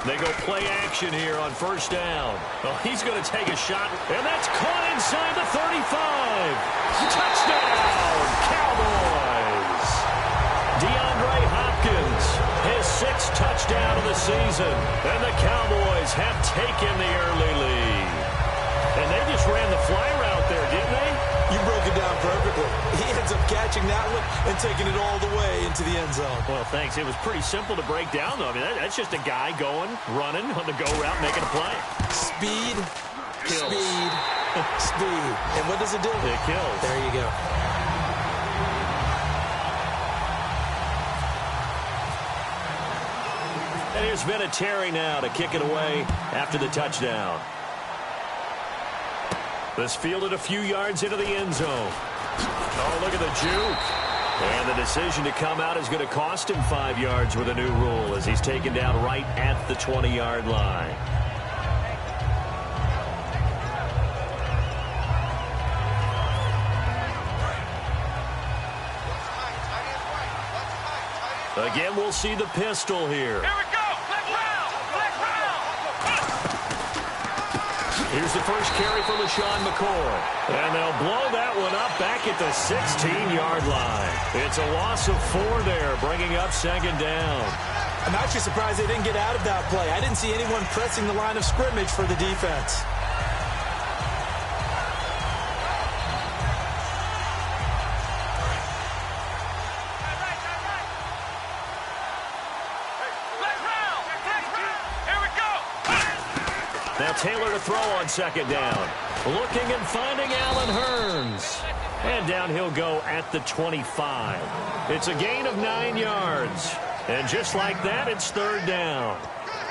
They go play action here on first down. Oh, he's going to take a shot, and that's caught inside the 35. Touchdown, Cowboys. DeAndre Hopkins, his 6th touchdown of the season, and the Cowboys have taken the early lead. And they just ran the fly route there, didn't they? You broke it down perfectly. He ends up catching that one and taking it all the way into the end zone. Well, thanks. It was pretty simple to break down, though. I mean, that's just a guy going, running on the go route, making a play. Speed, kills. Speed, speed. And what does it do? It kills. There you go. And here's Vinatieri now to kick it away after the touchdown. This fielded a few yards into the end zone. Oh, look at the juke. And the decision to come out is going to cost him 5 yards with a new rule as he's taken down right at the 20-yard line. Again, we'll see the pistol here. Here we go. Here's the first carry for LaShawn McCoy. And they'll blow that one up back at the 16-yard line. It's a loss of 4 there, bringing up second down. I'm actually surprised they didn't get out of that play. I didn't see anyone pressing the line of scrimmage for the defense. Now Taylor to throw on second down. Looking and finding Allen Hurns. And down he'll go at the 25. It's a gain of 9 yards. And just like that, it's third down.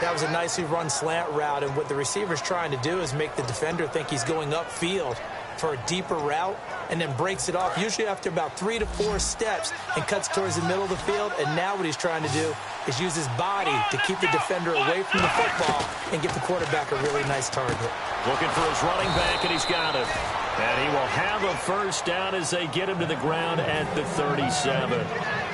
That was a nicely run slant route, and what the receiver's trying to do is make the defender think he's going upfield for a deeper route, and then breaks it off, usually after about 3 to 4 steps, and cuts towards the middle of the field. And now what he's trying to do is use his body to keep the defender away from the football and give the quarterback a really nice target. Looking for his running back, and he's got it. And he will have a first down as they get him to the ground at the 37.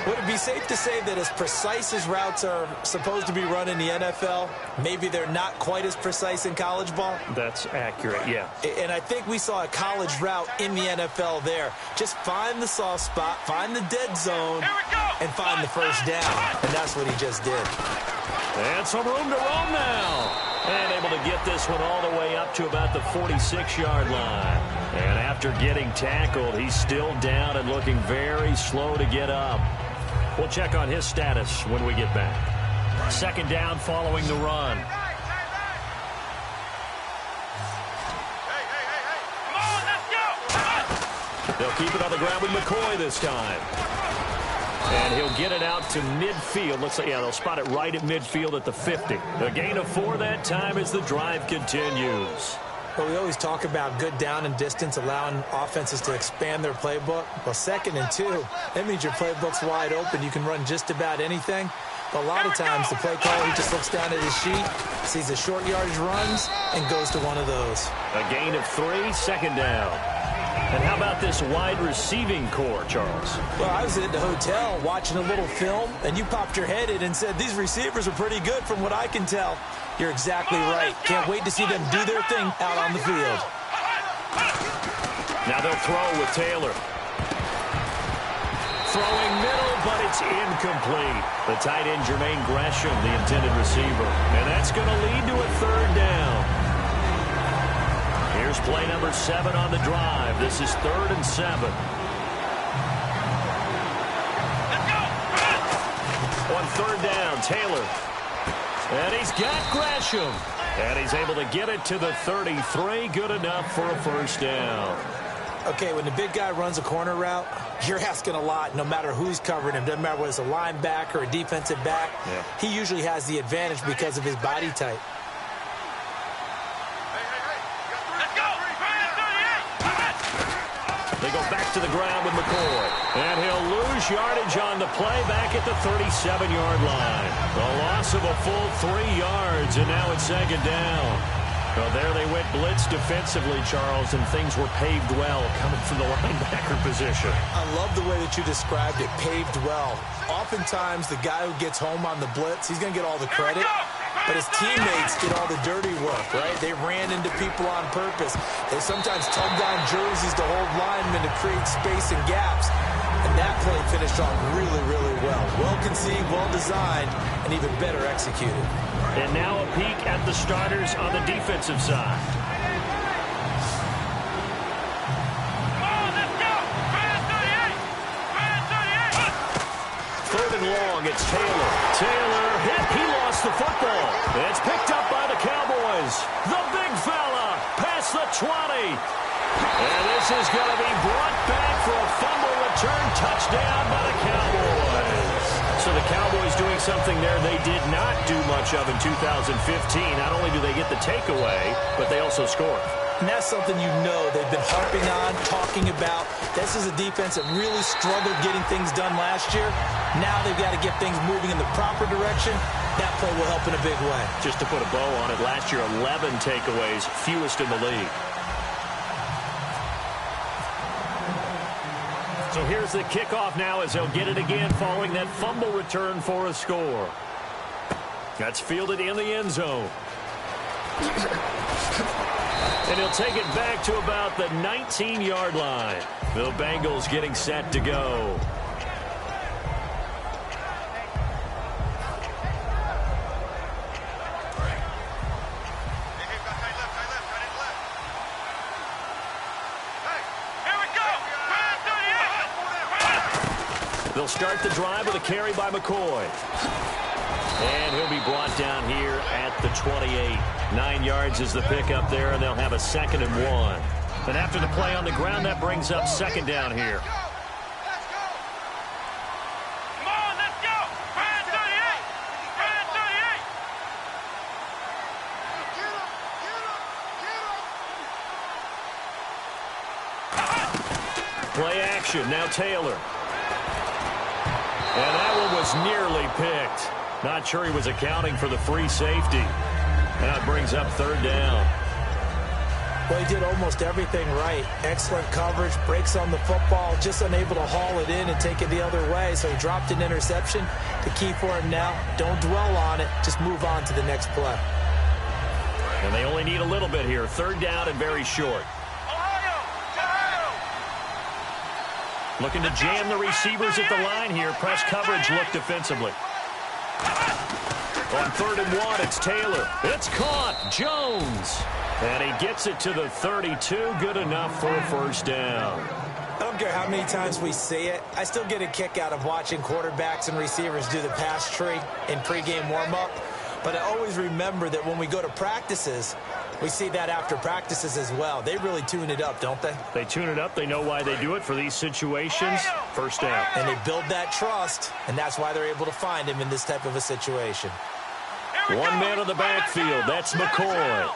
Would it be safe to say that as precise as routes are supposed to be run in the NFL, maybe they're not quite as precise in college ball? That's accurate, yeah. And I think we saw a college route in the NFL there. Just find the soft spot, find the dead zone, and find the first down. And that's what he just did. And some room to roam now. And able to get this one all the way up to about the 46-yard line. And after getting tackled, he's still down and looking very slow to get up. We'll check on his status when we get back. Second down following the run. They'll keep it on the ground with McCoy this time. And he'll get it out to midfield. Looks like, yeah, they'll spot it right at midfield at the 50. A gain of 4 that time as the drive continues. Well, we always talk about good down and distance, allowing offenses to expand their playbook. Well, 2nd and 2, that means your playbook's wide open. You can run just about anything. But a lot of times, the play caller, he just looks down at his sheet, sees the short yardage runs, and goes to one of those. A gain of 3, second down. And how about this wide receiving core, Charles? Well, I was at the hotel watching a little film, and you popped your head in and said, these receivers are pretty good from what I can tell. You're exactly right. Can't wait to see them do their thing out on the field. Now they'll throw with Taylor. Throwing middle, but it's incomplete. The tight end, Jermaine Gresham, the intended receiver. And that's going to lead to a third down. Here's play number 7 on the drive. This is 3rd and 7. On third down, Taylor. And he's got Gresham. And he's able to get it to the 33. Good enough for a first down. Okay, when the big guy runs a corner route, you're asking a lot no matter who's covering him. Doesn't matter whether it's a linebacker or a defensive back. Yeah. He usually has the advantage because of his body type. They go back to the ground with McCoy. And he'll lose yardage on the play back at the 37-yard line. A loss of a full 3 yards, and now it's second down. Well, there they went blitz defensively, Charles, and things were paved well coming from the linebacker position. I love the way that you described it, paved well. Oftentimes, the guy who gets home on the blitz, he's going to get all the credit. but his teammates did all the dirty work, right? They ran into people on purpose. They sometimes tugged on jerseys to hold linemen to create space and gaps. And that play finished off really, really well. Well conceived, well designed, and even better executed. And now a peek at the starters on the defensive side. Third and long, it's Taylor. Taylor hit. He lost the football. It's picked up by the Cowboys. The big fella past the 20. And this is going to be brought back for a fumble return touchdown by the Cowboys. So the Cowboys doing something there they did not do much of in 2015. Not only do they get the takeaway, but they also score. And that's something you know they've been harping on, talking about. This is a defense that really struggled getting things done last year. Now they've got to get things moving in the proper direction. That play will help in a big way. Just to put a bow on it, last year 11 takeaways, fewest in the league. So here's the kickoff now as they'll get it again following that fumble return for a score. That's fielded in the end zone. And he'll take it back to about the 19-yard line. The Bengals getting set to go. They'll start the drive with a carry by McCoy. And he'll be brought down here at the 28. 9 yards is the pickup there, and they'll have a 2nd and 1. And after the play on the ground, that brings up 2nd down here. Come on, let's go! Brand 38! Brand 38! Play action, now Taylor. And that one was nearly picked. Not sure he was accounting for the free safety. Now it brings up 3rd down. Well, he did almost everything right. Excellent coverage, breaks on the football, just unable to haul it in and take it the other way. So he dropped an interception. The key for him now, don't dwell on it. Just move on to the next play. And they only need a little bit here. 3rd down and very short. Looking to jam the receivers at the line here. Press coverage look defensively. On 3rd and 1, it's Taylor. It's caught. Jones. And he gets it to the 32. Good enough for a 1st down. I don't care how many times we see it. I still get a kick out of watching quarterbacks and receivers do the pass tree in pregame warm-up. But I always remember that when we go to practices, we see that after practices as well. They really tune it up, don't they? They tune it up. They know why they do it for these situations. 1st down. And they build that trust, and that's why they're able to find him in this type of a situation. One man on the backfield. That's McCoy.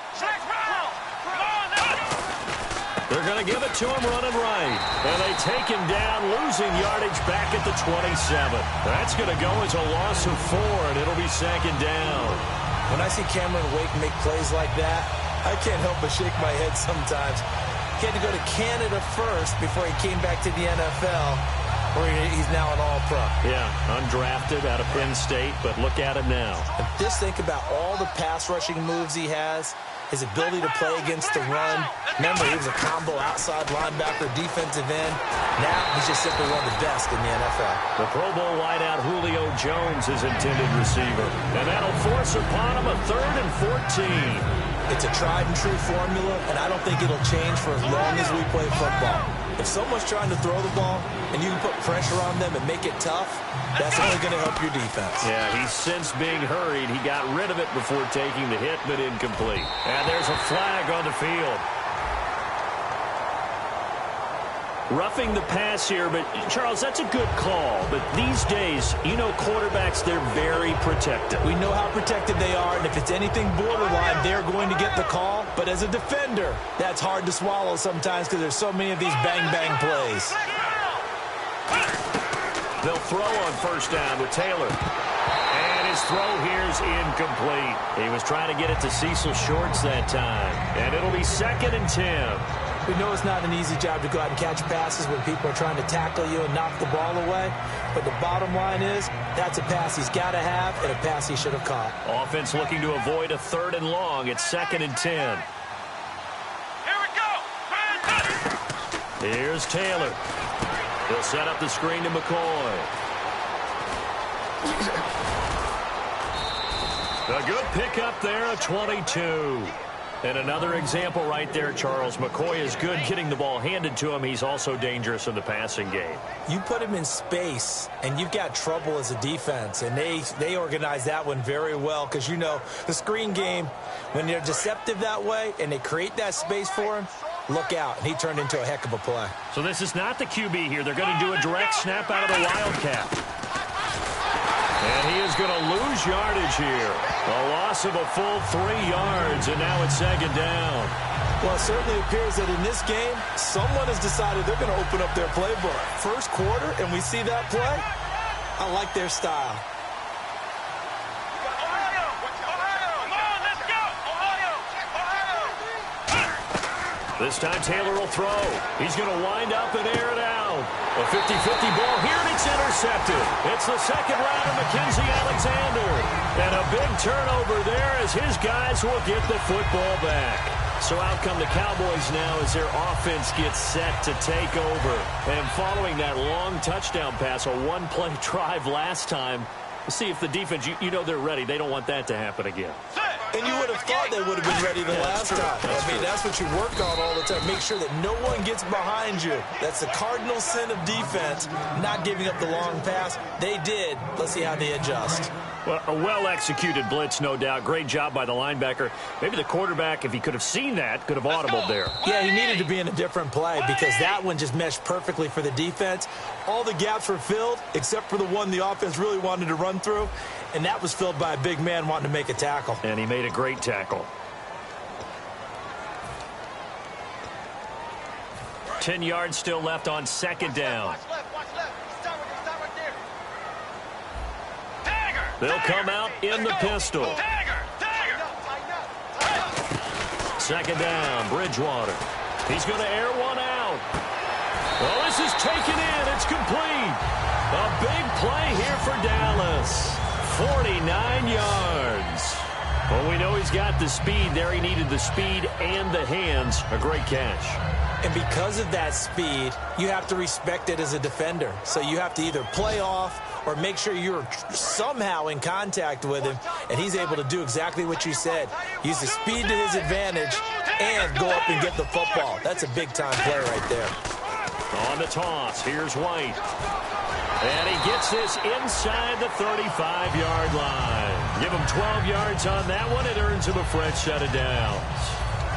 They're going to give it to him running right. And they take him down, losing yardage back at the 27. That's going to go as a loss of 4, and it'll be 2nd down. When I see Cameron Wake make plays like that, I can't help but shake my head sometimes. He had to go to Canada first before he came back to the NFL, where he's now an all-pro. Yeah, undrafted out of Penn State, but look at him now. And just think about all the pass-rushing moves he has, his ability to play against the run. Remember, he was a combo outside linebacker, defensive end. Now he's just simply one of the best in the NFL. The Pro Bowl wideout Julio Jones is intended receiver. And that'll force upon him a 3rd and 14. It's a tried-and-true formula, and I don't think it'll change for as long as we play football. If someone's trying to throw the ball and you can put pressure on them and make it tough, that's only going to help your defense. Yeah, he's since being hurried. He got rid of it before taking the hit, but incomplete. And there's a flag on the field. Roughing the pass here, but Charles, that's a good call. But these days, you know, quarterbacks, they're very protective. We know how protected they are, and if it's anything borderline, they're going to get the call. But as a defender, that's hard to swallow sometimes because there's so many of these bang-bang plays. They'll throw on 1st down with Taylor. And his throw here's incomplete. He was trying to get it to Cecil Shorts that time. And it'll be 2nd and 10. We know it's not an easy job to go out and catch passes when people are trying to tackle you and knock the ball away. But the bottom line is, that's a pass he's got to have and a pass he should have caught. Offense looking to avoid a 3rd and long. It's 2nd and 10. Here we go. Here's Taylor. He'll set up the screen to McCoy. A good pickup there, a 22. And another example right there, Charles. McCoy is good getting the ball handed to him. He's also dangerous in the passing game. You put him in space, and you've got trouble as a defense. And they organize that one very well because, you know, the screen game, when they're deceptive that way and they create that space for him, look out. And he turned into a heck of a play. So this is not the QB here. They're going to do a direct snap out of the Wildcat. And he is going to lose yardage here. A loss of a full 3 yards, and now it's 2nd down. Well, it certainly appears that in this game, someone has decided they're going to open up their playbook. First quarter, and we see that play. I like their style. Ohio! Come on, let's go! Ohio! This time Taylor will throw. He's going to wind up and air it out. A 50-50 ball here, and it's intercepted. It's the 2nd round of Mackenzie Alexander. And a big turnover there as his guys will get the football back. So out come the Cowboys now as their offense gets set to take over. And following that long touchdown pass, a 1-play drive last time, see if the defense, you know they're ready. They don't want that to happen again. And you would have thought they would have been ready the last time. I mean, that's what you work on all the time. Make sure that no one gets behind you. That's the cardinal sin of defense, not giving up the long pass. They did. Let's see how they adjust. Well, a well-executed blitz, no doubt. Great job by the linebacker. Maybe the quarterback, if he could have seen that, could have audibled there. Yeah, he needed to be in a different play because that one just meshed perfectly for the defense. All the gaps were filled except for the one the offense really wanted to run through, and that was filled by a big man wanting to make a tackle. And he made a great tackle. 10 yards still left on 2nd down. Watch left. Stop right there. Dagger! They'll come out in the pistol. Dagger! 2nd down, Bridgewater. He's going to air one out. Well, this is taken in. It's complete. A big play here for Dallas. 49 yards. Well, we know he's got the speed there. He needed the speed and the hands. A great catch. And because of that speed, you have to respect it as a defender. So you have to either play off or make sure you're somehow in contact with him, and he's able to do exactly what you said. Use the speed to his advantage and go up and get the football. That's a big-time play right there. On the toss, here's White. And he gets this inside the 35-yard line. Give him 12 yards on that one. It earns him a fresh set of downs.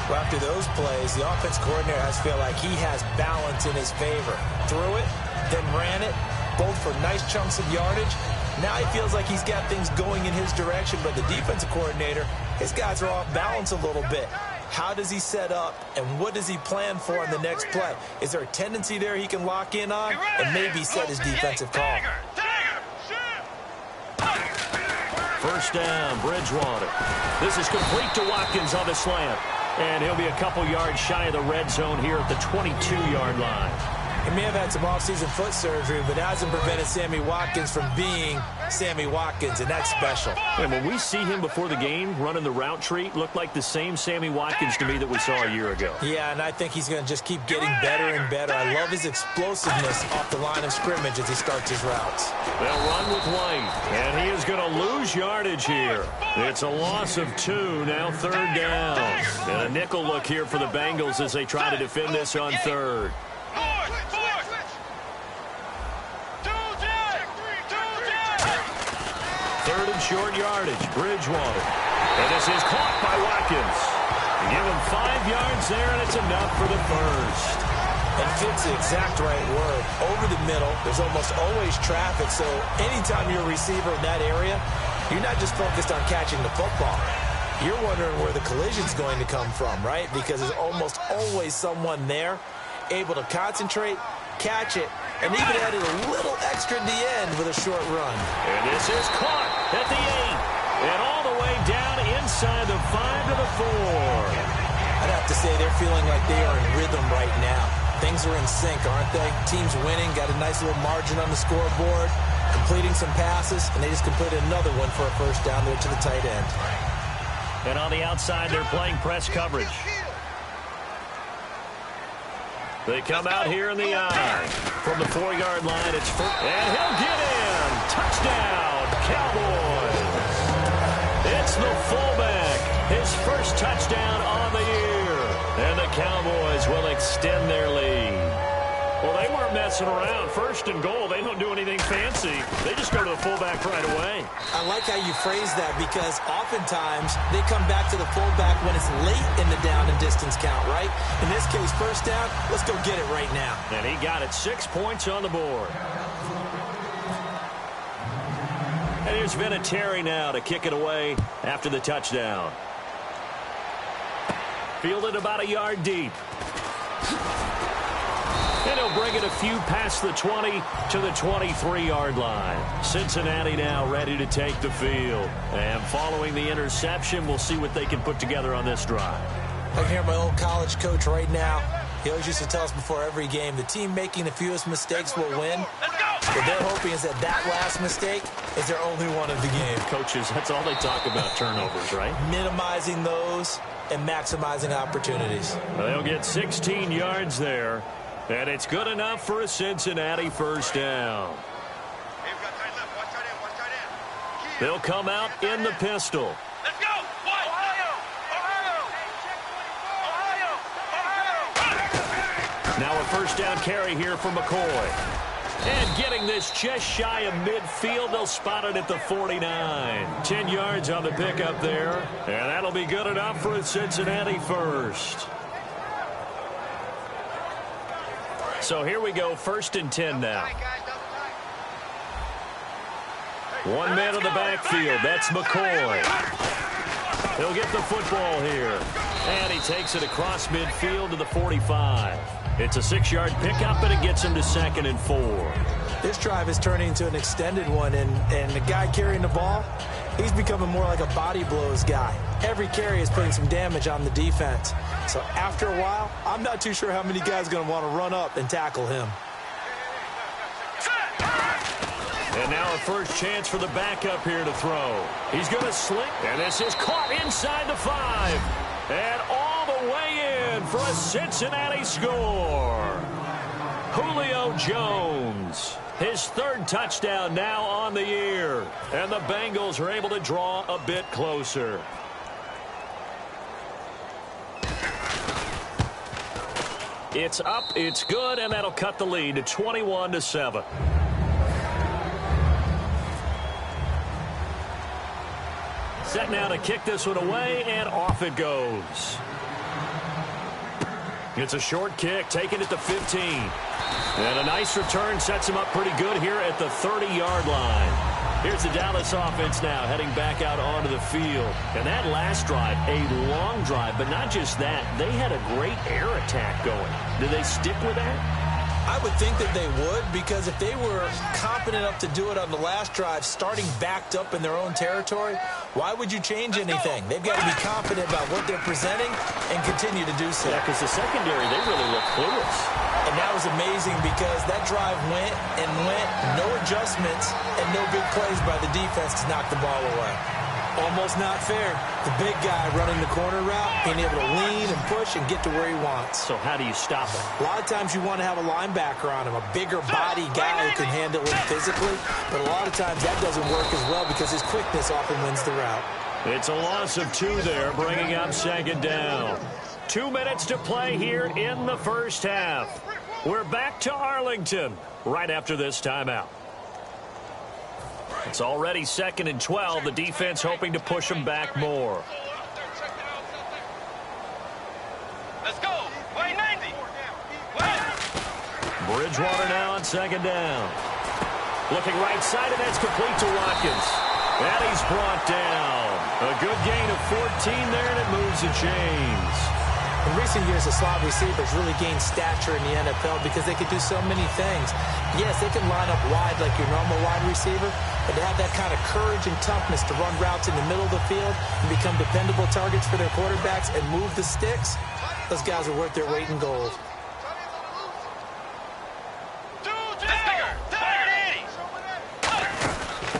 Well, after those plays, the offense coordinator has to feel like he has balance in his favor. Threw it, then ran it, both for nice chunks of yardage. Now he feels like he's got things going in his direction, but the defensive coordinator, his guys are off balance a little bit. How does he set up, and what does he plan for in the next play? Is there a tendency there he can lock in on and maybe set his defensive call? First down, Bridgewater. This is complete to Watkins on the slant. And he'll be a couple yards shy of the red zone here at the 22-yard line. He may have had some offseason foot surgery, but hasn't prevented Sammy Watkins from being Sammy Watkins, and that's special. And when we see him before the game running the route tree, looked like the same Sammy Watkins to me that we saw a year ago. Yeah, and I think he's going to just keep getting better and better. I love his explosiveness off the line of scrimmage as he starts his routes. They'll run with White, and he is going to lose yardage here. It's a loss of 2, now 3rd down. And a nickel look here for the Bengals as they try to defend this on 3rd. Third and short yardage, Bridgewater. And this is caught by Watkins. Give him 5 yards there, and it's enough for the first. And fit's the exact right word. Over the middle, there's almost always traffic, so anytime you're a receiver in that area, you're not just focused on catching the football. You're wondering where the collision's going to come from, right? Because there's almost always someone there able to concentrate, catch it, and even added a little extra at the end with a short run. And this is caught at the 8. And all the way down inside the 5 to the 4. I'd have to say they're feeling like they are in rhythm right now. Things are in sync, aren't they? Team's winning, got a nice little margin on the scoreboard, completing some passes, and they just completed another one for a first down there to the tight end. And on the outside, they're playing press coverage. They come out here in the eye. From the 4-yard line, it's first. And he'll get in. Touchdown, Cowboys. It's the fullback. His first touchdown on the year. And the Cowboys will extend their lead. Well, they weren't messing around. First and goal, they don't do anything fancy. They just go to the fullback right away. I like how you phrase that because oftentimes they come back to the fullback when it's late in the down and distance count, right? In this case, first down, let's go get it right now. And he got it. 6 points on the board. And here's Vinatieri now to kick it away after the touchdown. Fielded about a yard deep. And he'll bring it a few past the 20 to the 23-yard line. Cincinnati now ready to take the field. And following the interception, we'll see what they can put together on this drive. I can hear my old college coach right now. He always used to tell us before every game, the team making the fewest mistakes will win. What they're hoping is that last mistake is their only one of the game. Coaches, that's all they talk about, turnovers, right? Minimizing those and maximizing opportunities. They'll get 16 yards there. And it's good enough for a Cincinnati first down. They'll come out in the pistol. Let's go! Ohio! Now a first down carry here for McCoy. And getting this just shy of midfield, they'll spot it at the 49. 10 yards on the pickup there. And that'll be good enough for a Cincinnati first. So here we go, 1st and 10 now. 1 man in the backfield. That's McCoy. He'll get the football here. And he takes it across midfield to the 45. It's a 6-yard pickup, and it gets him to 2nd and 4. This drive is turning into an extended one, and the guy carrying the ball, he's becoming more like a body blows guy. Every carry is putting some damage on the defense. So after a while, I'm not too sure how many guys are going to want to run up and tackle him. And now a first chance for the backup here to throw. He's going to slink, and this is caught inside the 5. And all the way in for a Cincinnati score. Julio Jones. His 3rd touchdown now on the year. And the Bengals are able to draw a bit closer. It's up, it's good, and that'll cut the lead to 21-7. Set now to kick this one away, and off it goes. It's a short kick, taken at the 15. And a nice return sets him up pretty good here at the 30-yard line. Here's the Dallas offense now heading back out onto the field. And that last drive, a long drive, but not just that. They had a great air attack going. Did they stick with that? I would think that they would, because if they were confident enough to do it on the last drive, starting backed up in their own territory, why would you change anything? They've got to be confident about what they're presenting and continue to do so. Yeah, because the secondary, they really look clueless. And that was amazing because that drive went and went, no adjustments, and no big plays by the defense to knock the ball away. Almost not fair. The big guy running the corner route, being able to lean and push and get to where he wants. So how do you stop him? A lot of times you want to have a linebacker on him, a bigger body guy who can handle him physically. But a lot of times that doesn't work as well because his quickness often wins the route. It's a loss of 2 there, bringing up 2nd down. 2 minutes to play here in the first half. We're back to Arlington right after this timeout. It's already 2nd and 12. The defense hoping to push them back more. Let's go. Way 90. Bridgewater now on 2nd down. Looking right side, and that's complete to Watkins. And he's brought down. A good gain of 14 there, and it moves the chains. In recent years, the slot receivers really gained stature in the NFL because they could do so many things. Yes, they can line up wide like your normal wide receiver, but to have that kind of courage and toughness to run routes in the middle of the field and become dependable targets for their quarterbacks and move the sticks, those guys are worth their weight in gold.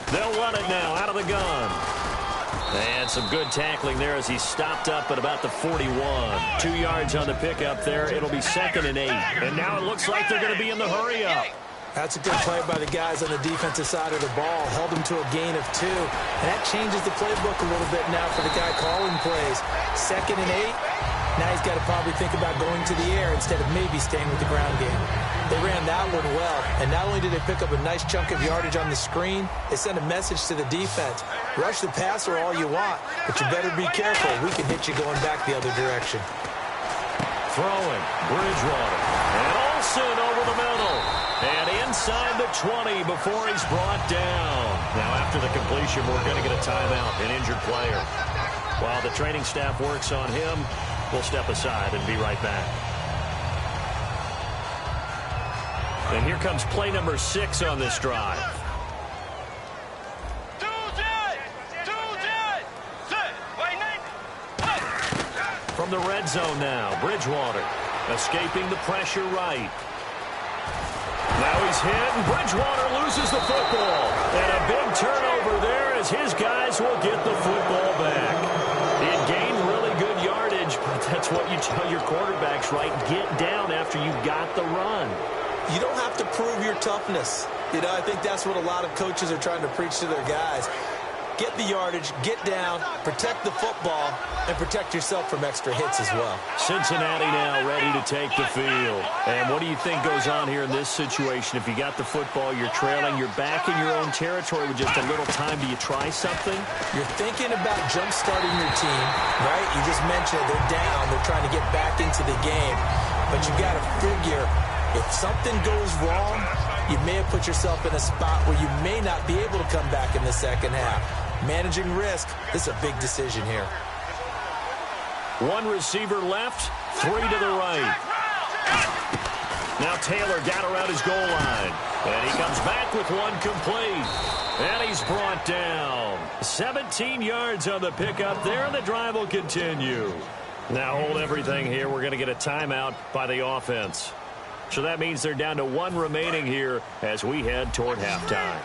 They'll run it now out of the gun. And some good tackling there as he stopped up at about the 41. 2 yards on the pickup there. It'll be 2nd and 8. And now it looks like they're going to be in the hurry-up. That's a good play by the guys on the defensive side of the ball. Held them to a gain of 2. And that changes the playbook a little bit now for the guy calling plays. 2nd and 8. Now he's got to probably think about going to the air instead of maybe staying with the ground game. They ran that one well, and not only did they pick up a nice chunk of yardage on the screen, they sent a message to the defense. Rush the passer all you want, but you better be careful. We can hit you going back the other direction. Throwing, Bridgewater, and Olsen over the middle. And inside the 20 before he's brought down. Now after the completion, we're going to get a timeout, an injured player. While the training staff works on him, we'll step aside and be right back. And here comes play number 6 on this drive. From the red zone now, Bridgewater escaping the pressure right. Now he's hit, and Bridgewater loses the football. And a big turnover there as his guys will get the football back. It gained really good yardage, but that's what you tell your quarterbacks, right? Get down after you got the run. You don't have to prove your toughness. You know, I think that's what a lot of coaches are trying to preach to their guys. Get the yardage, get down, protect the football, and protect yourself from extra hits as well. Cincinnati now ready to take the field. And what do you think goes on here in this situation? If you got the football, you're trailing, you're back in your own territory with just a little time. Do you try something? You're thinking about jump-starting your team, right? You just mentioned they're down. They're trying to get back into the game. But you got to figure, if something goes wrong, you may have put yourself in a spot where you may not be able to come back in the second half. Managing risk, this is a big decision here. 1 receiver left, 3 to the right. Now Taylor got around his goal line. And he comes back with 1 complete. And he's brought down. 17 yards on the pickup there, and the drive will continue. Now hold everything here. We're going to get a timeout by the offense. So that means they're down to 1 remaining here as we head toward halftime.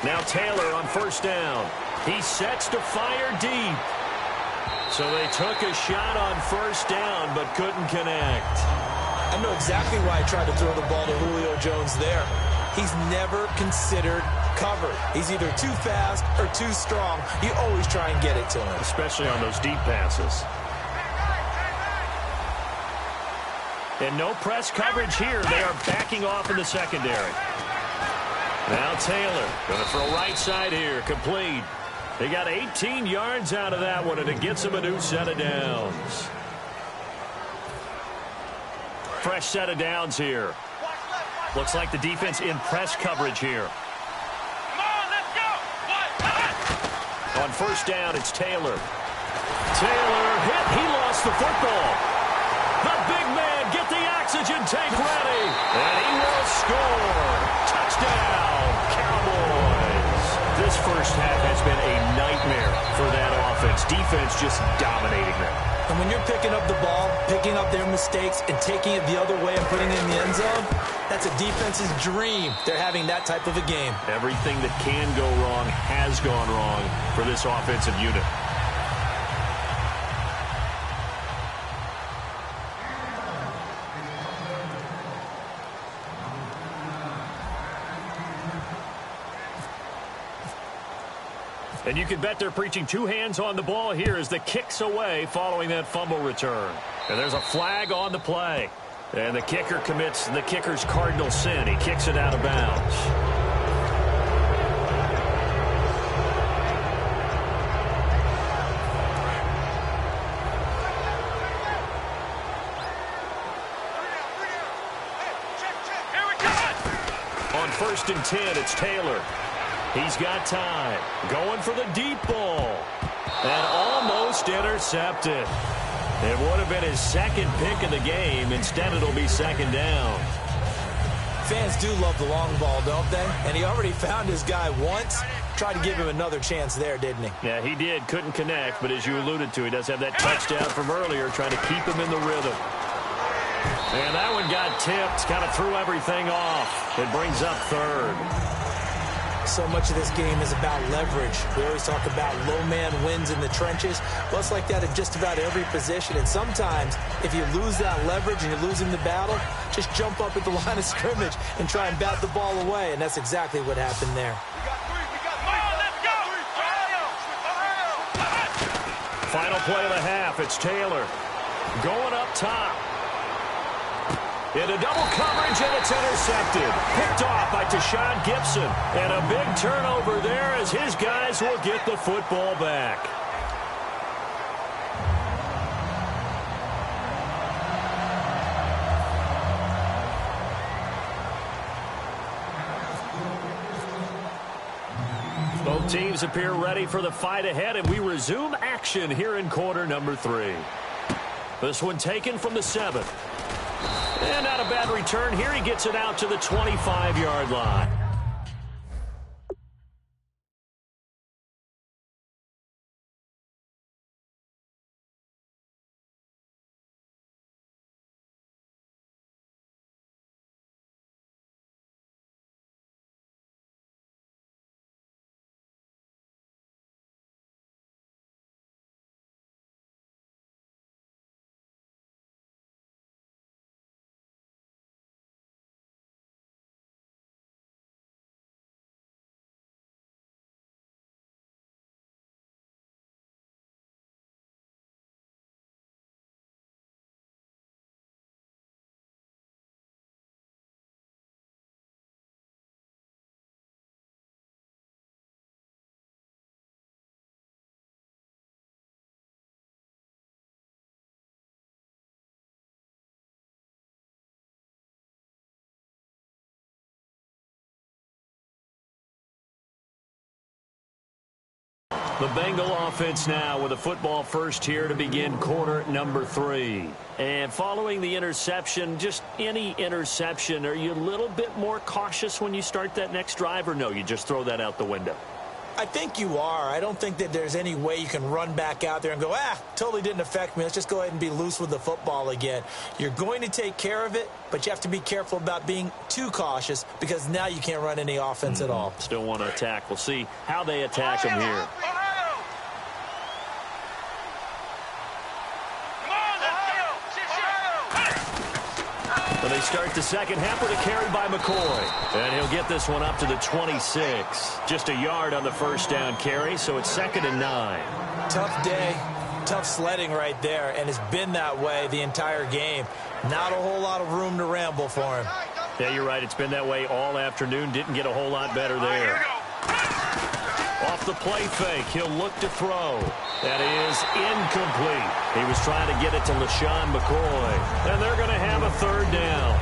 Now Taylor on first down. He sets to fire deep. So they took a shot on first down but couldn't connect. I know exactly why I tried to throw the ball to Julio Jones there. He's never considered covered. He's either too fast or too strong. You always try and get it to him. Especially on those deep passes. And no press coverage here. They are backing off in the secondary. Now Taylor going to throw right side here. Complete. They got 18 yards out of that one, and it gets them a new set of downs. Fresh set of downs here. Looks like the defense in press coverage here. On first down, it's Taylor. Taylor hit. He lost the football. The big man, get the oxygen tank ready. And he will score. Touchdown, Cowboys. This first half has been a nightmare for that offense. Defense just dominating them. And when you're picking up the ball, picking up their mistakes, and taking it the other way and putting it in the end zone, that's a defense's dream. They're having that type of a game. Everything that can go wrong has gone wrong for this offensive unit. And you can bet they're preaching 2 hands on the ball here as the kick's away following that fumble return. And there's a flag on the play. And the kicker commits the kicker's cardinal sin. He kicks it out of bounds. On 1st and 10, it's Taylor. He's got time. Going for the deep ball. And almost intercepted. It would have been his second pick of the game. Instead, it'll be second down. Fans do love the long ball, don't they? And he already found his guy once. Tried to give him another chance there, didn't he? Yeah, he did. Couldn't connect, but as you alluded to, he does have that touchdown from earlier, trying to keep him in the rhythm. And that one got tipped, kind of threw everything off. It brings up third. So much of this game is about leverage. We always talk about low man wins in the trenches. Well, it's like that in just about every position. And sometimes, if you lose that leverage and you're losing the battle, just jump up at the line of scrimmage and try and bat the ball away. And that's exactly what happened there. Final play of the half. It's Taylor going up top. Into double coverage, and it's intercepted. Picked off by Tashawn Gibson. And a big turnover there as his guys will get the football back. Both teams appear ready for the fight ahead, and we resume action here in quarter number 3. This one taken from the 7. And not a bad return here. He gets it out to the 25-yard line. The Bengal offense now with a football first here to begin quarter number 3. And following the interception, just any interception, are you a little bit more cautious when you start that next drive, or no, you just throw that out the window? I think you are. I don't think that there's any way you can run back out there and go, totally didn't affect me. Let's just go ahead and be loose with the football again. You're going to take care of it, but you have to be careful about being too cautious because now you can't run any offense at all. Still want to attack. We'll see how they attack him here. So they start the second half with a carry by McCoy. And he'll get this one up to the 26. Just a yard on the first down carry, so it's 2nd and 9. Tough day, tough sledding right there, and it's been that way the entire game. Not a whole lot of room to ramble for him. Yeah, you're right. It's been that way all afternoon. Didn't get a whole lot better there. Off the play fake, he'll look to throw. That is incomplete. He was trying to get it to LaShawn McCoy. And they're going to have a third down.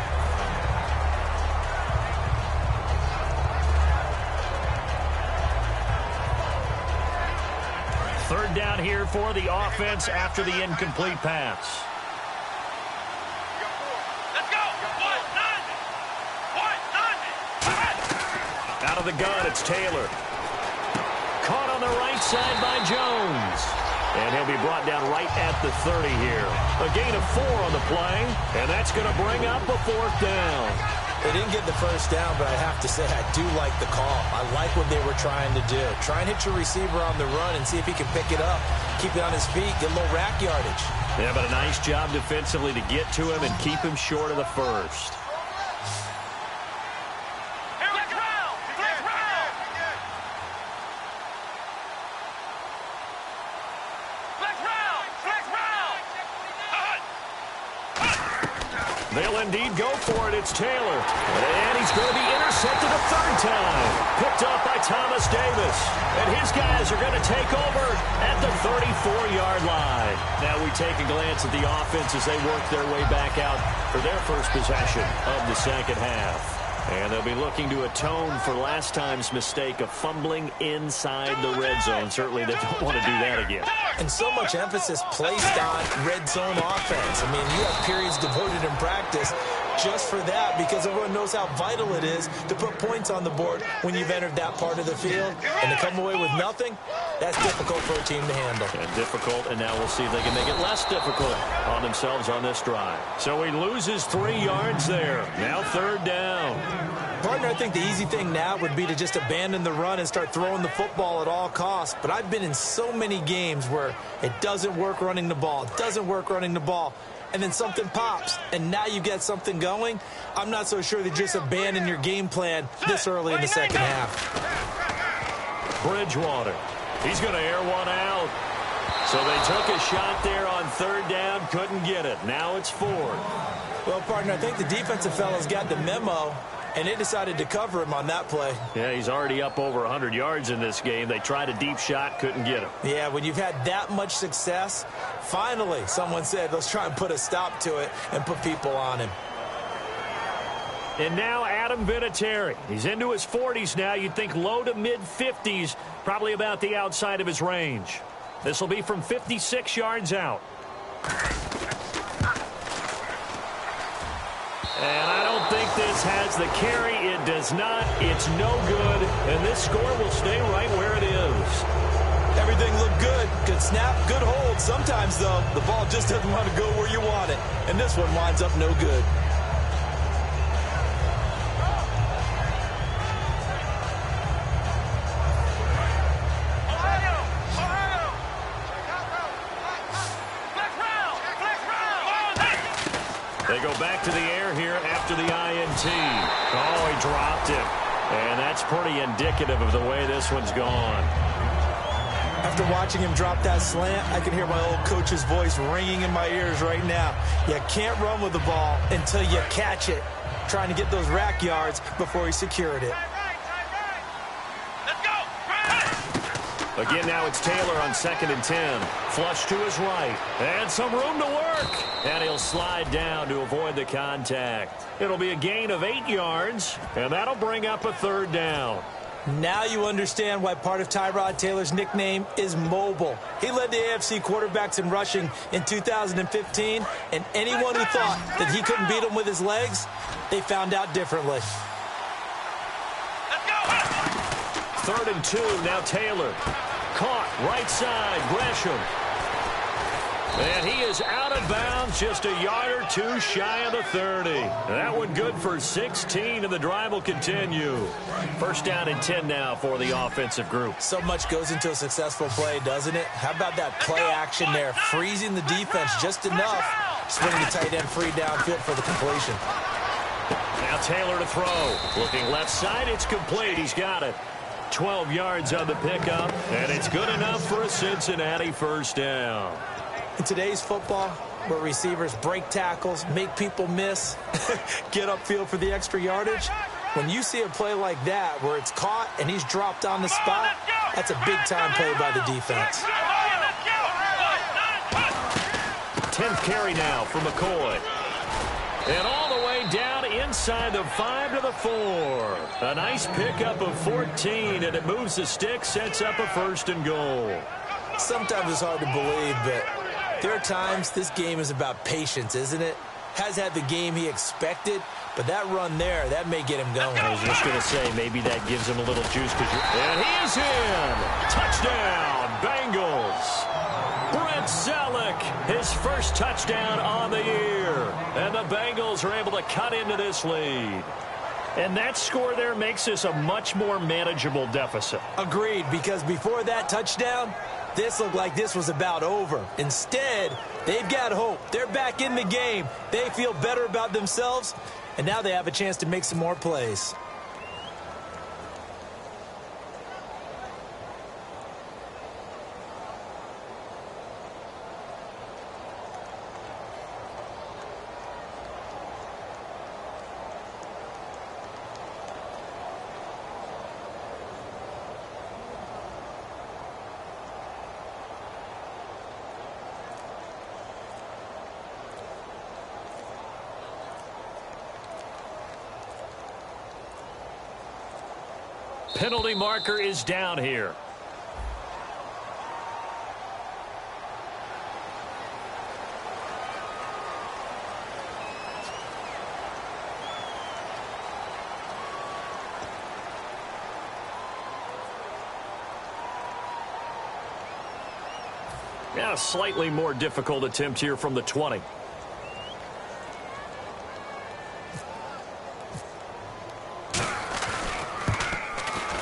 Third down here for the offense after the incomplete pass. Let's go. Out of the gun, it's Taylor. Caught on the right side by Jones. And he'll be brought down right at the 30 here. A gain of 4 on the play, and that's going to bring up a 4th down. They didn't get the first down, but I have to say I do like the call. I like what they were trying to do. Try and hit your receiver on the run and see if he can pick it up. Keep it on his feet, get a little rack yardage. Yeah, but a nice job defensively to get to him and keep him short of the first. They'll indeed go for it. It's Taylor. And he's going to be intercepted a 3rd time. Picked up by Thomas Davis. And his guys are going to take over at the 34-yard line. Now we take a glance at the offense as they work their way back out for their first possession of the second half. And they'll be looking to atone for last time's mistake of fumbling inside the red zone. Certainly they don't want to do that again. And so much emphasis placed on red zone offense. I mean, you have periods devoted in practice just for that, because everyone knows how vital it is to put points on the board when you've entered that part of the field. And to come away with nothing, that's difficult for a team to handle. And difficult, and now we'll see if they can make it less difficult on themselves on this drive. So he loses 3 yards there. Now 3rd down. Partner, I think the easy thing now would be to just abandon the run and start throwing the football at all costs. But I've been in so many games where it doesn't work running the ball. It doesn't work running the ball. And then something pops, and now you get something going. I'm not so sure that just abandon your game plan this early in the second half. Bridgewater. He's going to air one out. So they took a shot there on 3rd down, couldn't get it. Now it's 4th. Well, partner, I think the defensive fellas got the memo, and they decided to cover him on that play. Yeah, he's already up over 100 yards in this game. They tried a deep shot, couldn't get him. Yeah, when you've had that much success, finally someone said, let's try and put a stop to it and put people on him. And now Adam Vinatieri. He's into his 40s now. You'd think low to mid-50s, probably about the outside of his range. This will be from 56 yards out. And I don't think this has the carry. It does not. It's no good. And this score will stay right where it is. Everything looked good. Good snap, good hold. Sometimes, though, the ball just doesn't want to go where you want it. And this one winds up no good. They go back to the air here after the INT. Oh, he dropped it. And that's pretty indicative of the way this one's gone. After watching him drop that slant, I can hear my old coach's voice ringing in my ears right now. You can't run with the ball until you catch it. Trying to get those rack yards before he secured it. Again, now it's Taylor on 2nd and 10. Flush to his right. And some room to work. And he'll slide down to avoid the contact. It'll be a gain of 8 yards. And that'll bring up a 3rd down. Now you understand why part of Tyrod Taylor's nickname is mobile. He led the AFC quarterbacks in rushing in 2015. And anyone who thought that he couldn't beat him with his legs, they found out differently. 3rd and 2, now Taylor. Caught, right side, Gresham. And he is out of bounds, just a yard or two shy of the 30. That one good for 16, and the drive will continue. 1st down and 10 now for the offensive group. So much goes into a successful play, doesn't it? How about that play action there, freezing the defense just enough, swinging the tight end free downfield for the completion. Now Taylor to throw. Looking left side, it's complete. He's got it. 12 yards on the pickup, and it's good enough for a Cincinnati 1st down. In today's football, where receivers break tackles, make people miss, get upfield for the extra yardage, when you see a play like that where it's caught and he's dropped on the spot, that's a big-time play by the defense. 10th carry now for McCoy. And all the way down inside the 5 to the 4. A nice pickup of 14, and it moves the stick, sets up a 1st and goal. Sometimes it's hard to believe, but there are times this game is about patience, isn't it? Has had the game he expected, but that run there, that may get him going. I was just going to say, maybe that gives him a little juice. And he is in! Touchdown, Bengals! Brent Selleck, his 1st touchdown on the year. And the Bengals are able to cut into this lead. And that score there makes this a much more manageable deficit. Agreed, because before that touchdown, this looked like this was about over. Instead, they've got hope. They're back in the game. They feel better about themselves, and now they have a chance to make some more plays. penalty marker is down here. Yeah, a slightly more difficult attempt here from the 20.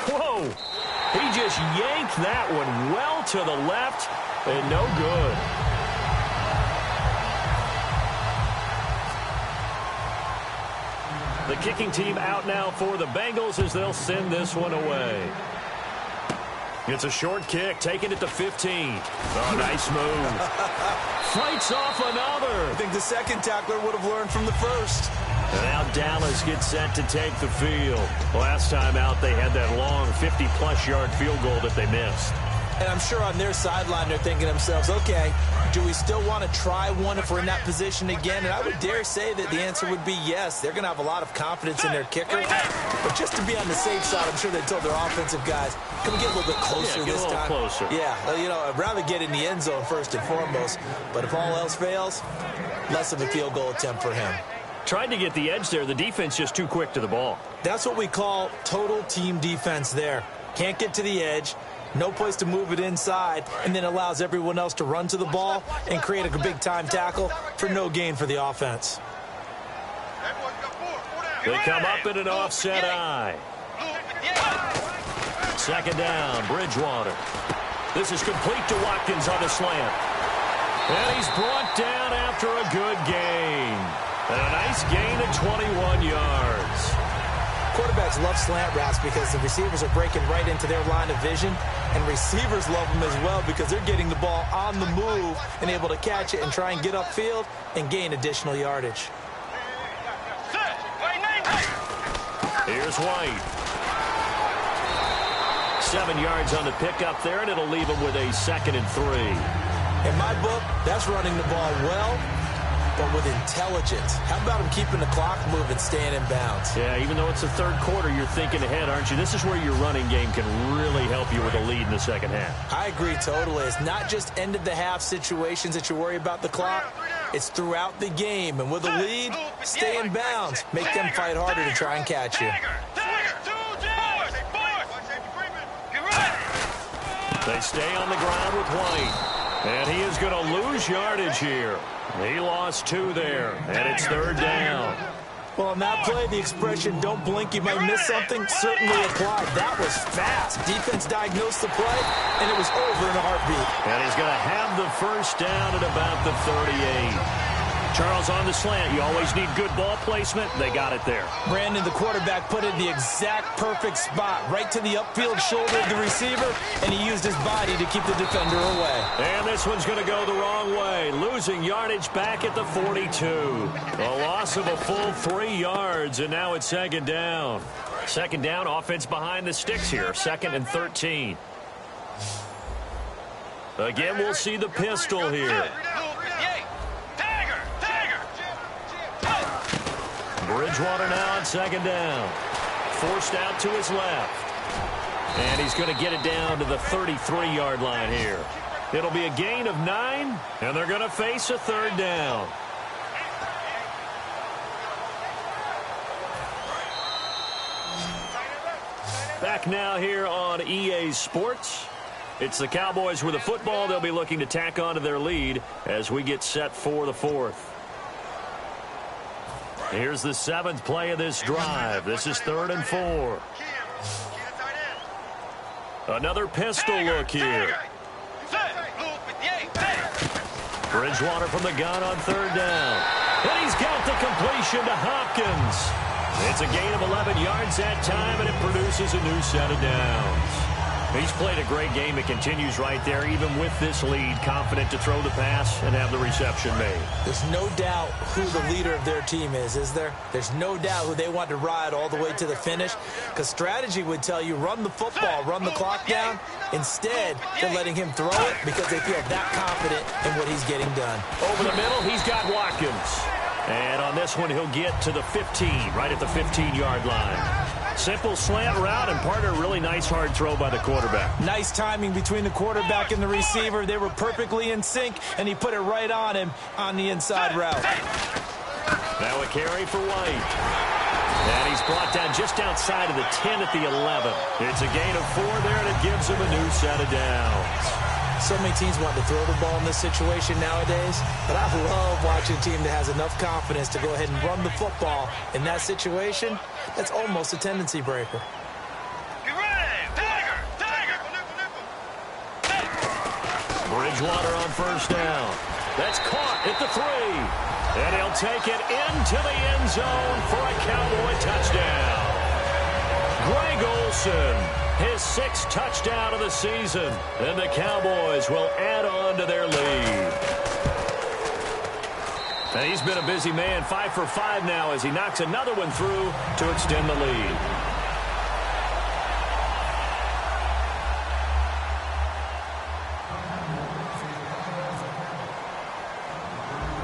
Whoa! He just yanked that one well to the left and no good. The kicking team out now for the Bengals as they'll send this one away. It's a short kick, taking it to 15. Oh, nice move. Fights off another. I think the second tackler would have learned from the first. And now Dallas gets set to take the field. Last time out, they had that long 50-plus yard field goal that they missed. And I'm sure on their sideline they're thinking to themselves, okay, do we still want to try one if we're in that position again? And I would dare say that the answer would be yes. They're going to have a lot of confidence in their kicker. But just to be on the safe side, I'm sure they told their offensive guys, can we get a little bit closer this time? Closer. Yeah, you know, I'd rather get in the end zone first and foremost. But if all else fails, less of a field goal attempt for him. Tried to get the edge there. The defense just too quick to the ball. That's what we call total team defense there. Can't get to the edge. No place to move it inside, and then allows everyone else to run to the ball and create a big-time tackle for no gain for the offense. They come up in an offset eye. Second down, Bridgewater. This is complete to Watkins on the slant. And he's brought down after a good gain. And a nice gain of 21 yards. Quarterbacks love slant routes because the receivers are breaking right into their line of vision, and receivers love them as well because they're getting the ball on the move and able to catch it and try and get upfield and gain additional yardage. Here's White. 7 yards on the pickup there, and it'll leave him with a 2nd and 3. In my book, that's running the ball well, but with intelligence. How about him keeping the clock moving, staying in bounds? Yeah, even though it's the third quarter, you're thinking ahead, aren't you? This is where your running game can really help you with a lead in the second half. I agree totally. It's not just end-of-the-half situations that you worry about the clock. It's throughout the game. And with a lead, stay in bounds. Make them fight harder to try and catch you. They stay on the ground with White. And he is going to lose yardage here. He lost 2 there, and it's 3rd down. Well, on that play, the expression, don't blink, you might miss something, certainly applied. That was fast. Defense diagnosed the play, and it was over in a heartbeat. And he's going to have the first down at about the 38. Charles on the slant. You always need good ball placement. They got it there. Brandon, the quarterback, put it in the exact perfect spot, right to the upfield shoulder of the receiver, and he used his body to keep the defender away. And this one's going to go the wrong way, losing yardage back at the 42. A loss of a full 3 yards, and now it's 2nd down. 2nd down, offense behind the sticks here, 2nd and 13. Again, we'll see the pistol here. Bridgewater now on 2nd down. Forced out to his left. And he's going to get it down to the 33-yard line here. It'll be a gain of 9, and they're going to face a 3rd down. Back now here on EA Sports. It's the Cowboys with the football. They'll be looking to tack on to their lead as we get set for the 4th. Here's the 7th play of this drive. This is 3rd and 4. Another pistol look here. Bridgewater from the gun on 3rd down. And he's got the completion to Hopkins. It's a gain of 11 yards that time, and it produces a new set of downs. He's played a great game. It continues right there, even with this lead, confident to throw the pass and have the reception made. There's no doubt who the leader of their team is there? There's no doubt who they want to ride all the way to the finish, because strategy would tell you run the football, run the clock down. Instead, they're letting him throw it because they feel that confident in what he's getting done. Over the middle, he's got Watkins. And on this one, he'll get to the 15, right at the 15-yard line. Simple slant route, and partner, really nice hard throw by the quarterback. Nice timing between the quarterback and the receiver. They were perfectly in sync, and he put it right on him on the inside route. Now a carry for White. And he's brought down just outside of the 10 at the 11. It's a gain of 4 there, and it gives him a new set of downs. So many teams want to throw the ball in this situation nowadays, but I love watching a team that has enough confidence to go ahead and run the football in that situation. That's almost a tendency breaker. Get ready! Tiger! Tiger! Bridgewater on first down. That's caught at the 3. And he'll take it into the end zone for a Cowboy touchdown. Greg Olsen, his 6th touchdown of the season. And the Cowboys will add on to their lead. And he's been a busy man, 5 for 5 now as he knocks another one through to extend the lead.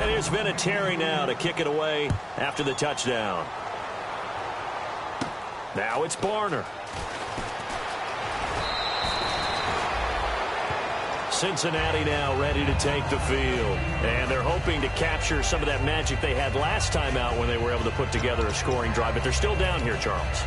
And here's Vinatieri now to kick it away after the touchdown. Now it's Barner. Cincinnati now ready to take the field. And they're hoping to capture some of that magic they had last time out when they were able to put together a scoring drive. But they're still down here, Charles.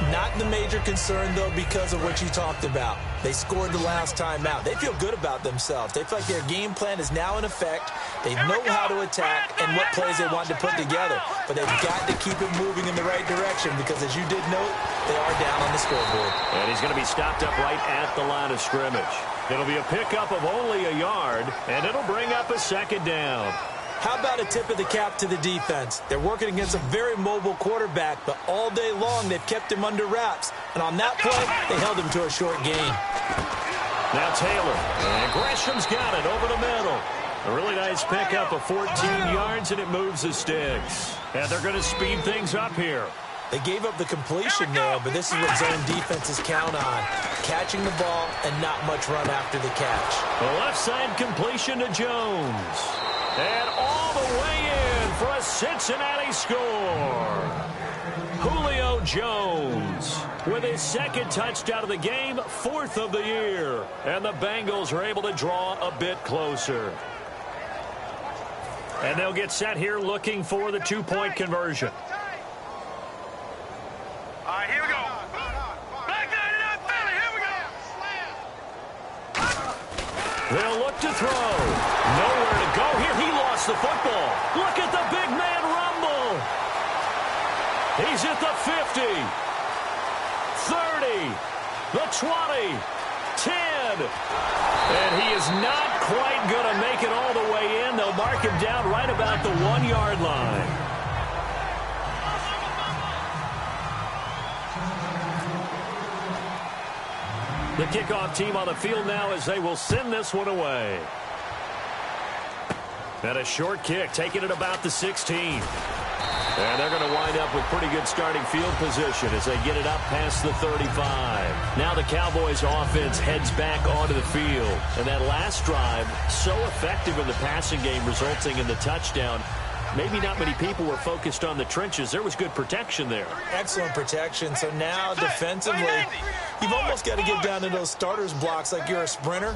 Not the major concern, though, because of what you talked about. They scored the last time out. They feel good about themselves. They feel like their game plan is now in effect. They know how to attack and what plays they want to put together. But they've got to keep it moving in the right direction because, as you did note, they are down on the scoreboard. And he's going to be stopped up right at the line of scrimmage. It'll be a pickup of only a yard, and it'll bring up a 2nd down. How about a tip of the cap to the defense? They're working against a very mobile quarterback, but all day long they've kept him under wraps. And on that play, they held him to a short gain. Now Taylor. And Gresham's got it over the middle. A really nice pickup of 14 yards, and it moves the sticks. And they're going to speed things up here. They gave up the completion there, but this is what zone defenses count on. Catching the ball and not much run after the catch. The left side completion to Jones. And all the way in for a Cincinnati score. Julio Jones with his 2nd touchdown of the game, 4th of the year. And the Bengals are able to draw a bit closer. And they'll get set here looking for the 2-point conversion. All right, here we go. Back 99 Philly, here we go. They'll look to throw. Nowhere to go here. He lost the football. Look at the big man rumble. He's at the 50, 30, the 20, 10. And he is not quite going to make it all the way in. They'll mark him down right about the 1-yard line. The kickoff team on the field now as they will send this one away. And a short kick, taking it about the 16. And they're going to wind up with pretty good starting field position as they get it up past the 35. Now the Cowboys offense heads back onto the field. And that last drive, so effective in the passing game, resulting in the touchdown. Maybe not many people were focused on the trenches. There was good protection there. Excellent protection. So now defensively, you've almost got to get down to those starters blocks like you're a sprinter.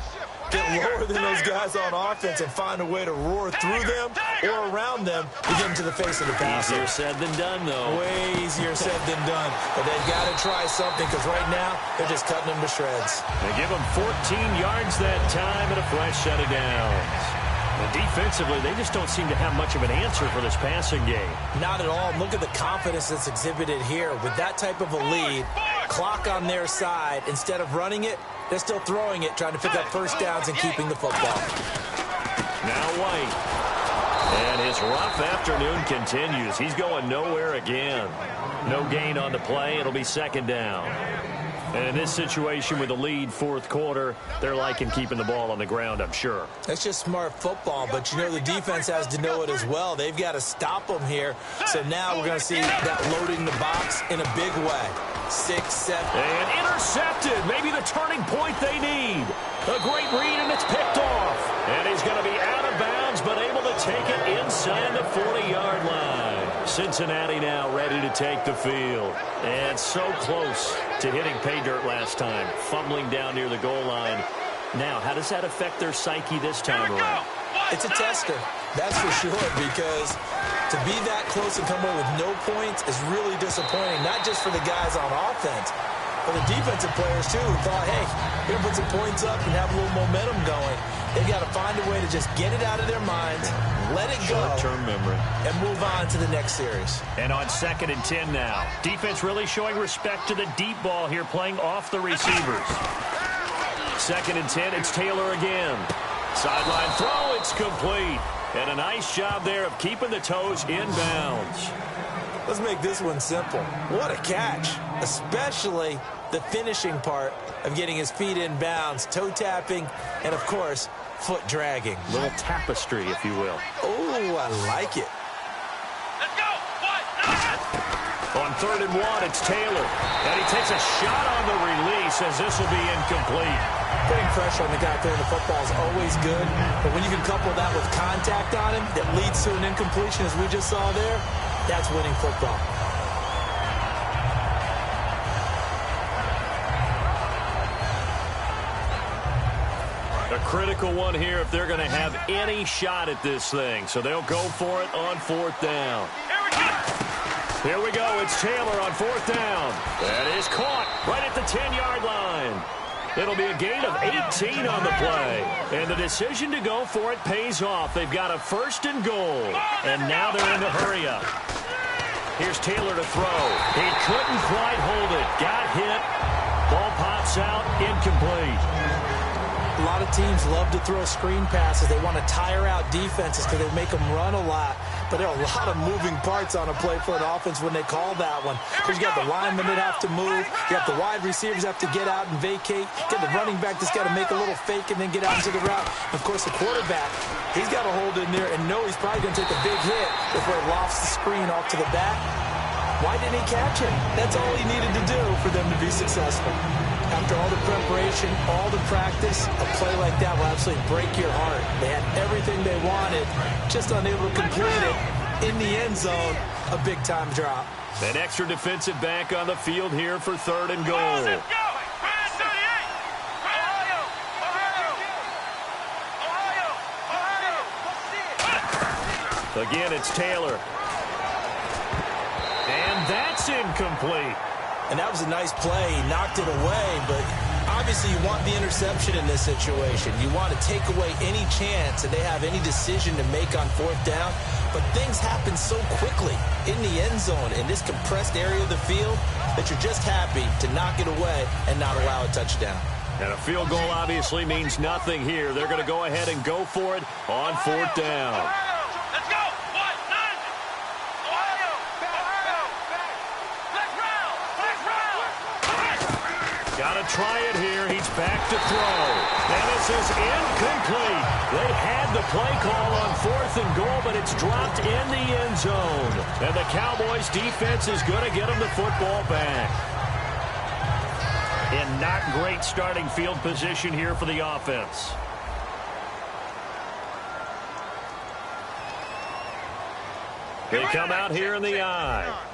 Get lower than those guys on offense and find a way to roar through them or around them to get into the face of the passer. Easier said than done, though. Way easier said than done. But they've got to try something because right now they're just cutting them to shreds. They give them 14 yards that time and a fresh set of downs. And defensively, they just don't seem to have much of an answer for this passing game. Not at all. Look at the confidence that's exhibited here. With that type of a lead, clock on their side, instead of running it, they're still throwing it, trying to pick up first downs and keeping the football. Now White. And his rough afternoon continues. He's going nowhere again. No gain on the play. It'll be 2nd down. And in this situation with the lead 4th quarter, they're liking keeping the ball on the ground, I'm sure. That's just smart football, but you know the defense has to know it as well. They've got to stop them here. So now we're going to see that loading the box in a big way. 6, 7. And intercepted. Maybe the turning point they need. A great read, and it's picked off. And he's going to be out of bounds, but able to take it inside the 40-yard line. Cincinnati now ready to take the field. And so close to hitting pay dirt last time, fumbling down near the goal line. Now, how does that affect their psyche this time around? It's a tester, that's for sure, because to be that close and come away with no points is really disappointing, not just for the guys on offense, but the defensive players, too, who thought, hey, we're going to put some points up and have a little momentum going. They've got to find a way to just get it out of their minds, let it go, short-term memory, and move on to the next series. And on 2nd and 10 now, defense really showing respect to the deep ball here, playing off the receivers. 2nd and 10, it's Taylor again. Sideline throw, it's complete. And a nice job there of keeping the toes in bounds. Let's make this one simple. What a catch, especially the finishing part of getting his feet in bounds, toe tapping, and, of course, foot dragging. Little tapestry, if you will. Oh, I like it. Let's go. On 3rd and 1, it's Taylor. And he takes a shot on the release as this will be incomplete. Putting pressure on the guy throwing the football is always good, but when you can couple that with contact on him that leads to an incompletion, as we just saw there, that's winning football. A critical one here if they're going to have any shot at this thing. So they'll go for it on 4th down. Here we go. It's Taylor on 4th down. That is caught right at the 10-yard line. It'll be a gain of 18 on the play. And the decision to go for it pays off. They've got a 1st and goal. And now they're in the hurry-up. Here's Taylor to throw. He couldn't quite hold it. Got hit. Ball pops out. Incomplete. A lot of teams love to throw screen passes. They want to tire out defenses because they make them run a lot. But there are a lot of moving parts on a play for an offense when they call that one. Because you got the linemen that have to move. You got the wide receivers have to get out and vacate. You got the running back that's got to make a little fake and then get out into the route. Of course, the quarterback, he's got to hold in there and know he's probably going to take a big hit before it lofts the screen off to the back. Why didn't he catch it? That's all he needed to do for them to be successful. After all the preparation, all the practice, a play like that will absolutely break your heart. They had everything they wanted, just unable to complete it. In the end zone, a big-time drop. An extra defensive back on the field here for 3rd and goal. Let's go. Again, it's Taylor. And that's incomplete. And that was a nice play. He knocked it away, but obviously you want the interception in this situation. You want to take away any chance that they have any decision to make on 4th down. But things happen so quickly in the end zone in this compressed area of the field that you're just happy to knock it away and not allow a touchdown. And a field goal obviously means nothing here. They're going to go ahead and go for it on 4th down. Let's go. Got to try it here. He's back to throw. And this is incomplete. They had the play call on 4th and goal, but it's dropped in the end zone. And the Cowboys defense is going to get them the football back. In not great starting field position here for the offense. They come out here in the I.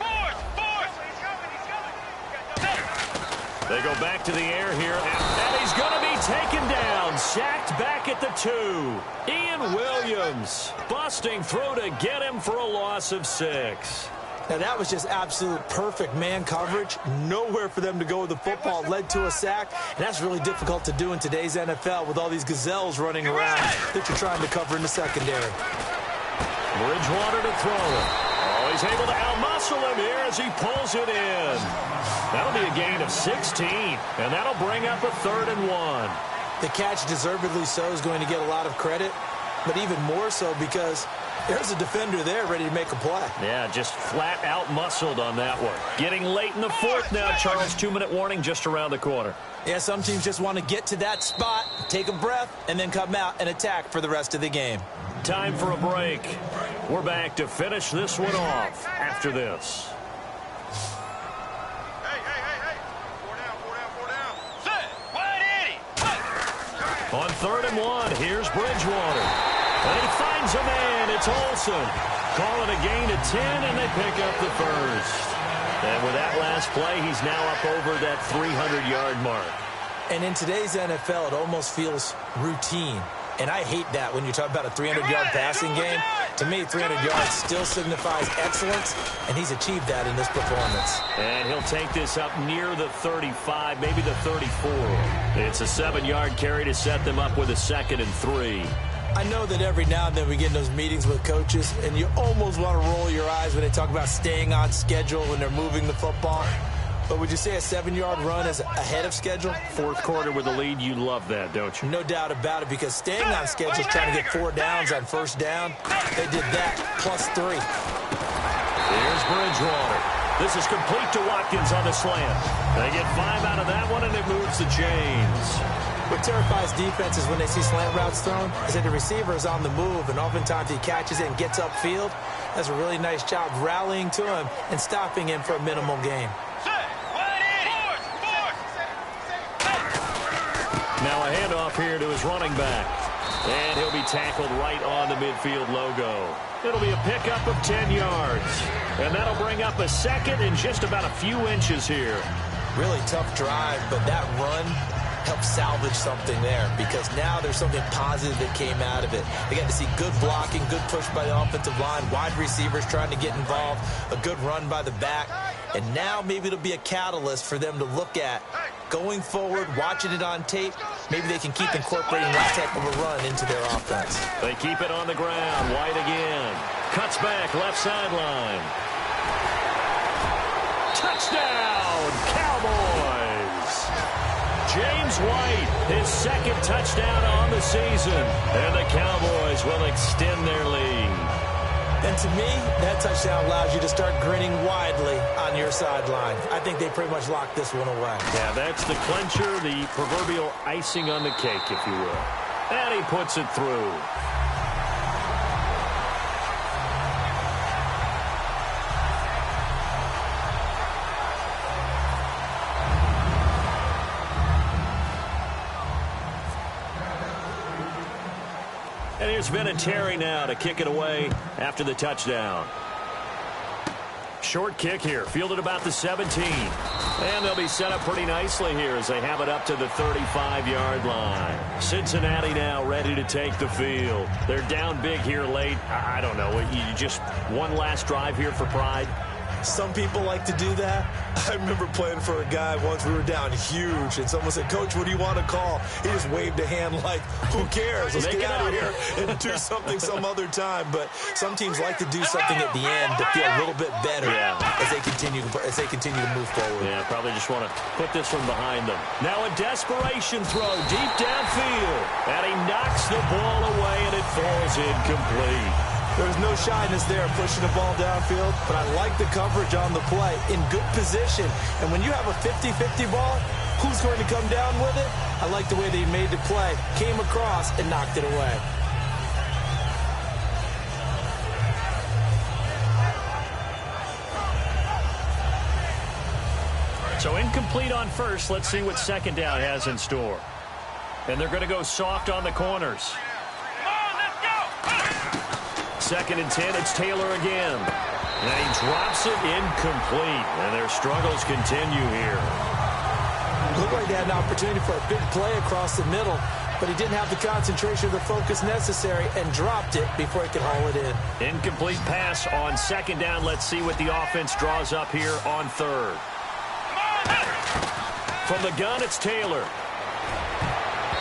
They go back to the air here, and he's going to be taken down. Sacked back at the 2. Ian Williams busting through to get him for a loss of 6. Now, that was just absolute perfect man coverage. Nowhere for them to go with the football. Led to a sack, and that's really difficult to do in today's NFL with all these gazelles running around that you're trying to cover in the secondary. Bridgewater to throw it. Oh, he's able to outmuscle him here as he pulls it in. That'll be a gain of 16, and that'll bring up a 3rd and 1. The catch, deservedly so, is going to get a lot of credit, but even more so because there's a defender there ready to make a play. Yeah, just flat out muscled on that one. Getting late in the 4th now, Charles. 2-minute warning just around the corner. Yeah, some teams just want to get to that spot, take a breath, and then come out and attack for the rest of the game. Time for a break. We're back to finish this one off after this. On 3rd and 1, here's Bridgewater. And he finds finds a man. It's Olsen. Call it a gain of 10, and they pick up the first. And with that last play, he's now up over that 300-yard mark. And in today's NFL, it almost feels routine. And I hate that when you talk about a 300-yard passing game. To me, 300 yards still signifies excellence, and he's achieved that in this performance. And he'll take this up near the 35, maybe the 34. It's a 7-yard carry to set them up with a 2nd and 3. I know that every now and then we get in those meetings with coaches, and you almost want to roll your eyes when they talk about staying on schedule when they're moving the football. But would you say a 7-yard run is ahead of schedule? Fourth quarter with the lead, you love that, don't you? No doubt about it, because staying on schedule is trying to get 4 downs on first down. They did that, +3. Here's Bridgewater. This is complete to Watkins on the slant. They get 5 out of that one, and it moves the chains. What terrifies defenses when they see slant routes thrown is that the receiver is on the move, and oftentimes he catches it and gets upfield. Does a really nice job rallying to him and stopping him for a minimal gain. Now a handoff here to his running back. And he'll be tackled right on the midfield logo. It'll be a pickup of 10 yards. And that'll bring up a 2nd and just about a few inches here. Really tough drive, but that run helped salvage something there, because now there's something positive that came out of it. They got to see good blocking, good push by the offensive line, wide receivers trying to get involved, a good run by the back. And now maybe it'll be a catalyst for them to look at going forward, watching it on tape. Maybe they can keep incorporating that type of a run into their offense. They keep it on the ground. White again. Cuts back, left sideline. Touchdown, Cowboys! James White, his 2nd touchdown on the season. And the Cowboys will extend their lead. And to me, that touchdown allows you to start grinning widely on your sideline. I think they pretty much locked this one away. Yeah, that's the clincher, the proverbial icing on the cake, if you will. And he puts it through. And here's Vinatieri now to kick it away after the touchdown. Short kick here, fielded about the 17. And they'll be set up pretty nicely here as they have it up to the 35-yard line. Cincinnati now ready to take the field. They're down big here late. I don't know, you just one last drive here for pride? Some people like to do that. I remember playing for a guy once. We were down huge, and someone said, "Coach, what do you want to call?" He just waved a hand like, "Who cares? Let's get out of here and do something some other time." But some teams like to do something at the end to feel a little bit better as they continue to move forward. Yeah, probably just want to put this one behind them. Now a desperation throw deep downfield, and he knocks the ball away, and it falls incomplete. There's no shyness there pushing the ball downfield, but I like the coverage on the play. In good position. And when you have a 50-50 ball, who's going to come down with it? I like the way that he made the play, came across, and knocked it away. So incomplete on first. Let's see what 2nd down has in store. And they're going to go soft on the corners. 2nd and 10, it's Taylor again. And he drops it incomplete. And their struggles continue here. Looked like they had an opportunity for a big play across the middle, but he didn't have the concentration or the focus necessary and dropped it before he could haul it in. Incomplete pass on 2nd down. Let's see what the offense draws up here on 3rd. From the gun, it's Taylor.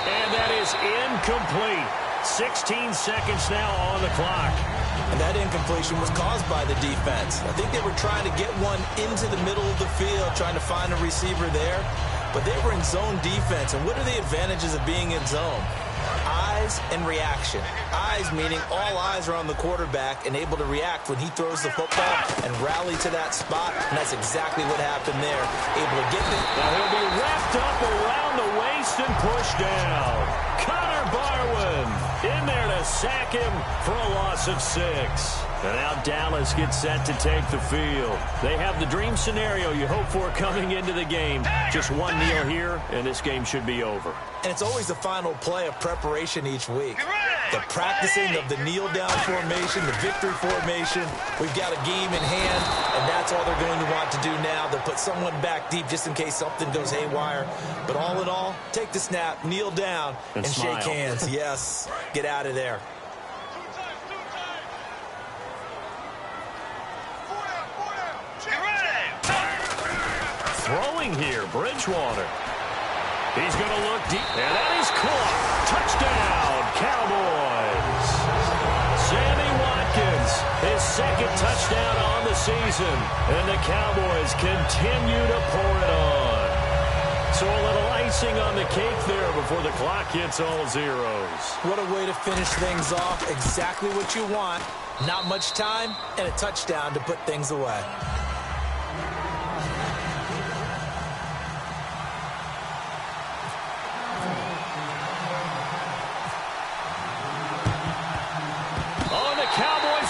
And that is incomplete. 16 seconds now on the clock. And that incompletion was caused by the defense. I think they were trying to get one into the middle of the field, trying to find a receiver there. But they were in zone defense. And what are the advantages of being in zone? Eyes and reaction. Eyes meaning all eyes are on the quarterback and able to react when he throws the football and rally to that spot. And that's exactly what happened there. Able to get it. Now he'll be wrapped up around the waist and pushed down. Connor Barwin in there to sack him for a loss of 6. And now Dallas gets set to take the field. They have the dream scenario you hope for coming into the game. Just one kneel here, and this game should be over. And it's always the final play of preparation each week. the practicing of the kneel-down formation, the victory formation. We've got a game in hand, and that's all they're going to want to do now. They'll put someone back deep just in case something goes haywire. But all in all, take the snap, kneel down, and shake hands. Yes, get out of there. Throwing here, Bridgewater. He's going to look deep, and that is caught. Touchdown, Cowboys. Sammy Watkins, his second touchdown on the season, and the Cowboys continue to pour it on. So a little icing on the cake there before the clock hits all zeros. What a way to finish things off. Exactly what you want. Not much time, and a touchdown to put things away.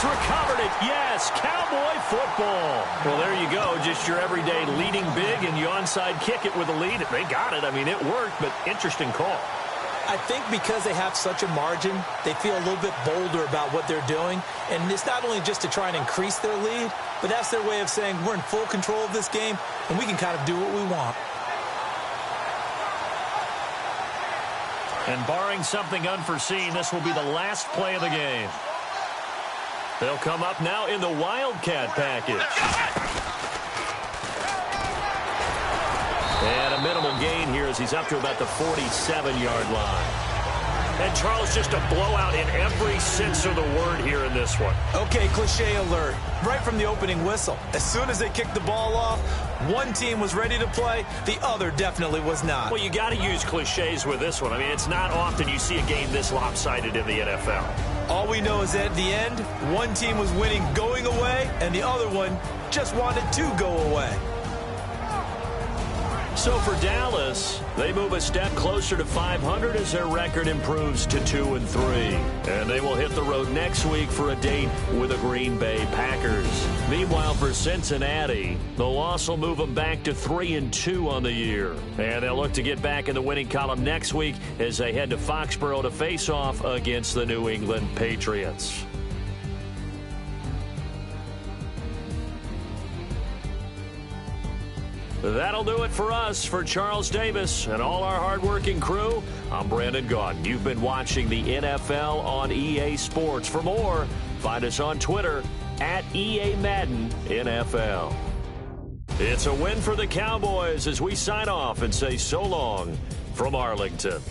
Recovered it. Yes, Cowboy football. Well, there you go. Just your everyday leading big, and you onside kick it with a lead. They got it. I mean, it worked, but interesting call. I think because they have such a margin, they feel a little bit bolder about what they're doing. And it's not only just to try and increase their lead, but that's their way of saying we're in full control of this game, and we can kind of do what we want. And barring something unforeseen, this will be the last play of the game. They'll come up now in the Wildcat package. And a minimal gain here as he's up to about the 47-yard line. And Charles, just a blowout in every sense of the word here in this one. Okay, cliche alert. Right from the opening whistle. As soon as they kicked the ball off, one team was ready to play, the other definitely was not. Well, you got to use cliches with this one. I mean, it's not often you see a game this lopsided in the NFL. All we know is at the end, one team was winning going away, and the other one just wanted to go away. So for Dallas, they move a step closer to 500 as their record improves to 2-3. And they will hit the road next week for a date with the Green Bay Packers. Meanwhile, for Cincinnati, the loss will move them back to 3-2 on the year. And they'll look to get back in the winning column next week as they head to Foxborough to face off against the New England Patriots. That'll do it for us. For Charles Davis and all our hardworking crew, I'm Brandon Gaudin. You've been watching the NFL on EA Sports. For more, find us on Twitter at EA Madden NFL. It's a win for the Cowboys as we sign off and say so long from Arlington.